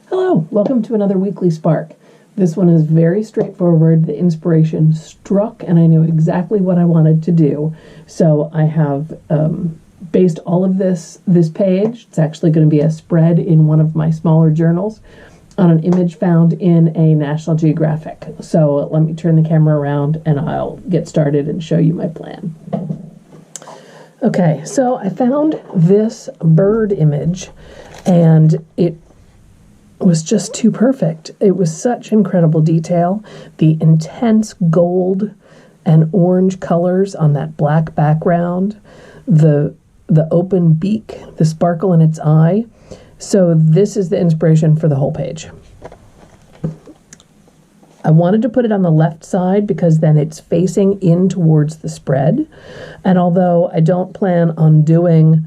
Hello, welcome to another weekly spark. This one is very straightforward. The inspiration struck and I knew exactly what I wanted to do. So I have based all of this page. It's actually going to be a spread in one of my smaller journals on an image found in a National Geographic. So let me turn the camera around and I'll get started and show you my plan. Okay, so I found this bird image and it was just too perfect. It was such incredible detail. The intense gold and orange colors on that black background, the open beak, the sparkle in its eye. So this is the inspiration for the whole page. I wanted to put it on the left side because then it's facing in towards the spread. And although I don't plan on doing,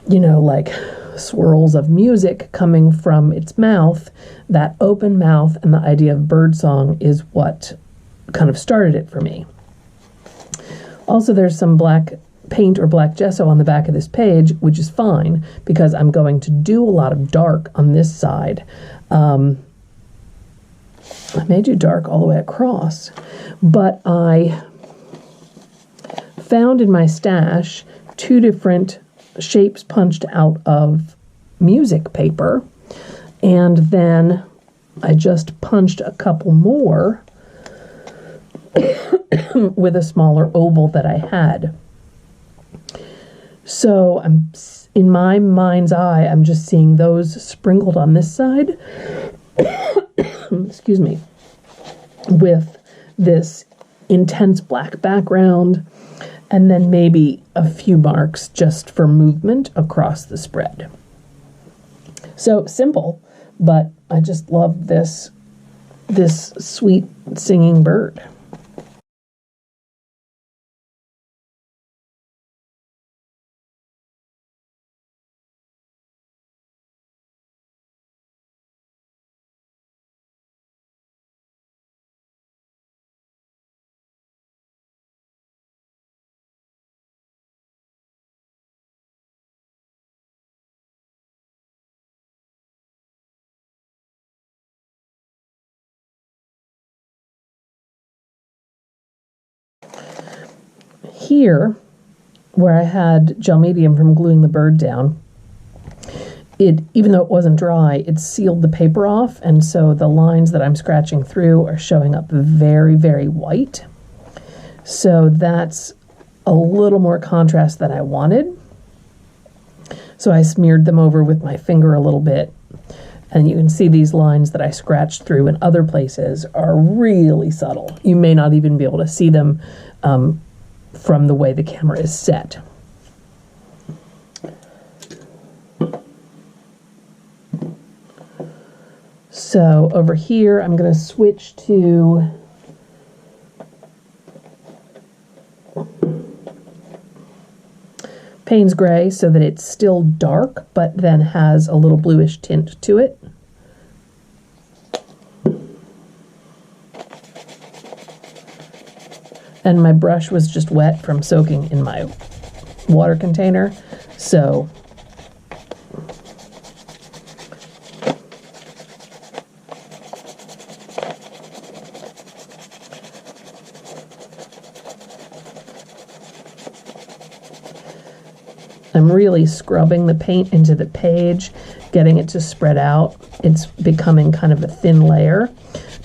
like swirls of music coming from its mouth, that open mouth and the idea of birdsong is what kind of started it for me. Also, there's some black paint or black gesso on the back of this page, which is fine because I'm going to do a lot of dark on this side. I may do dark all the way across, but I found in my stash two different shapes punched out of music paper, and then I just punched a couple more with a smaller oval that I had. So I'm in my mind's eye, I'm just seeing those sprinkled on this side excuse me, with this intense black background, and then maybe a few marks just for movement across the spread. So simple, but I just love this sweet singing bird. Here, where I had gel medium from gluing the bird down, even though it wasn't dry, it sealed the paper off, and so the lines that I'm scratching through are showing up very, very white. So that's a little more contrast than I wanted. So I smeared them over with my finger a little bit, and you can see these lines that I scratched through in other places are really subtle. You may not even be able to see them from the way the camera is set. So over here, I'm going to switch to Payne's Gray so that it's still dark, but then has a little bluish tint to it. And my brush was just wet from soaking in my water container, so I'm really scrubbing the paint into the page, getting it to spread out. It's becoming kind of a thin layer,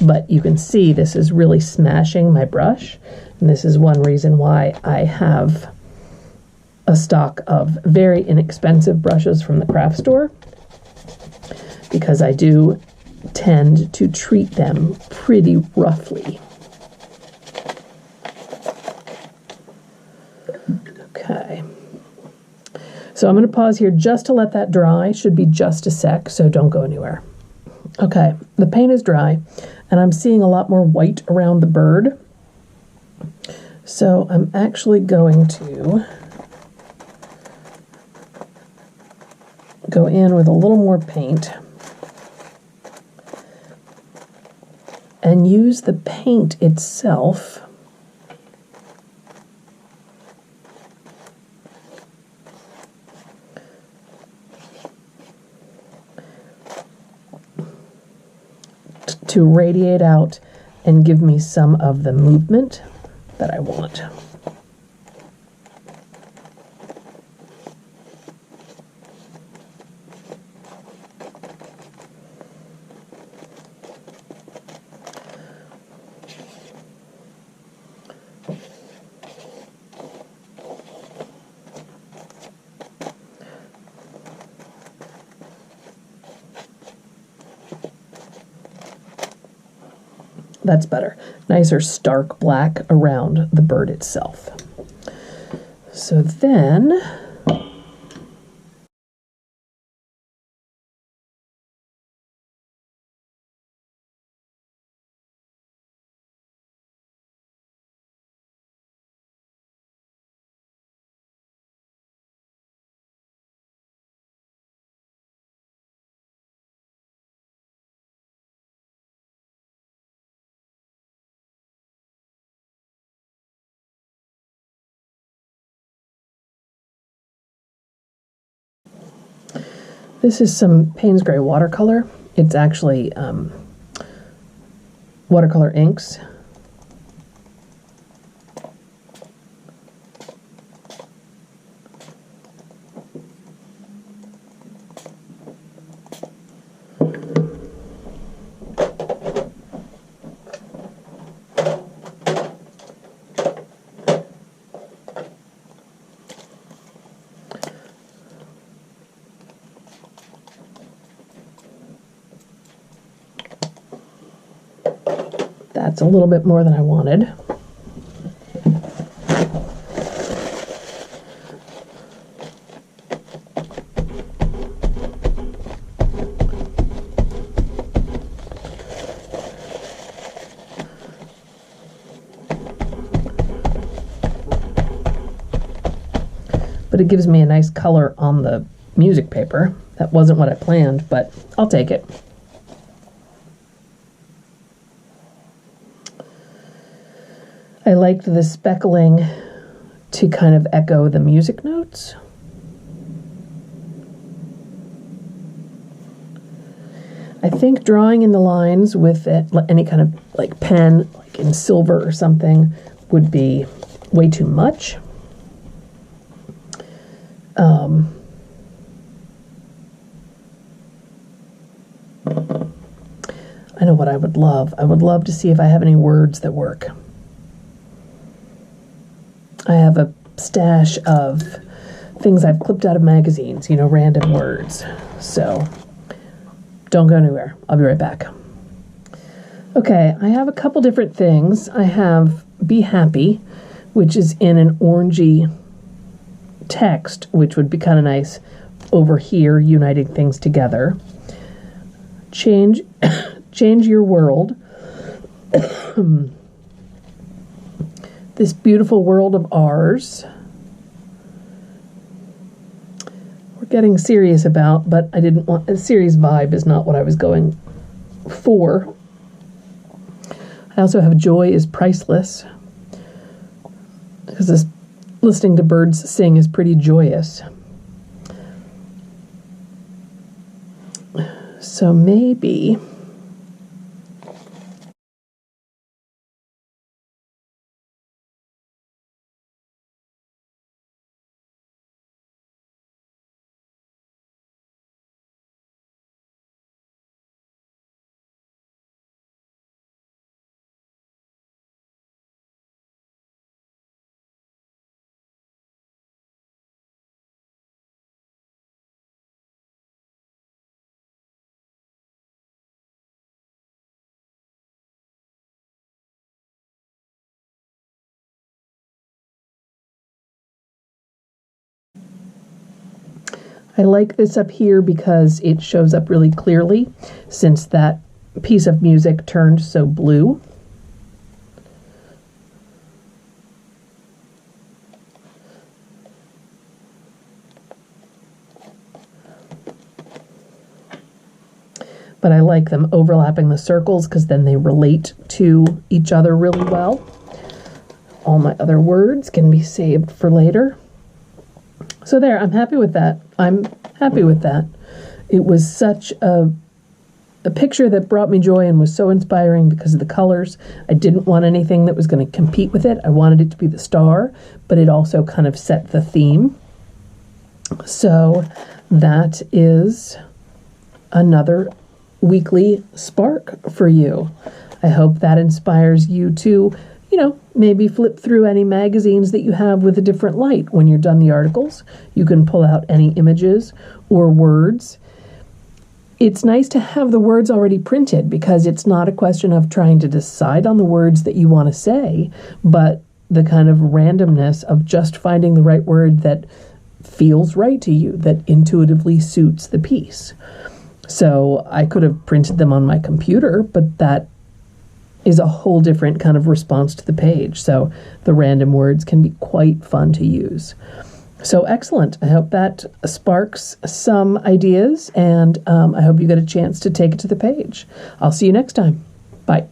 but you can see this is really smashing my brush. And this is one reason why I have a stock of very inexpensive brushes from the craft store, because I do tend to treat them pretty roughly. Okay. So I'm going to pause here just to let that dry. Should be just a sec, so don't go anywhere. Okay, the paint is dry, and I'm seeing a lot more white around the bird. So I'm actually going to go in with a little more paint and use the paint itself to radiate out and give me some of the movement that I want. That's better. Nicer stark black around the bird itself. So then this is some Payne's Gray watercolor. It's actually watercolor inks. That's a little bit more than I wanted. But it gives me a nice color on the music paper. That wasn't what I planned, but I'll take it. I liked the speckling to kind of echo the music notes. I think drawing in the lines with any kind of like pen, like in silver or something, would be way too much. I know what I would love. I would love to see if I have any words that work. I have a stash of things I've clipped out of magazines, you know, random words. So don't go anywhere. I'll be right back. Okay, I have a couple different things. I have Be Happy, which is in an orangey text, which would be kind of nice over here, uniting things together. Change Your World. This beautiful world of ours. We're getting serious about, but I didn't want a serious vibe is not what I was going for. I also have Joy is Priceless, because this listening to birds sing is pretty joyous. So maybe I like this up here because it shows up really clearly since that piece of music turned so blue. But I like them overlapping the circles because then they relate to each other really well. All my other words can be saved for later. So there, I'm happy with that. I'm happy with that. It was such a a picture that brought me joy and was so inspiring because of the colors. I didn't want anything that was going to compete with it. I wanted it to be the star, but it also kind of set the theme. So that is another weekly spark for you. I hope that inspires you to, maybe flip through any magazines that you have with a different light. When you're done the articles, you can pull out any images or words. It's nice to have the words already printed because it's not a question of trying to decide on the words that you want to say, but the kind of randomness of just finding the right word that feels right to you, that intuitively suits the piece. So I could have printed them on my computer, but that is a whole different kind of response to the page. So the random words can be quite fun to use. So excellent. I hope that sparks some ideas, and I hope you get a chance to take it to the page. I'll see you next time. Bye.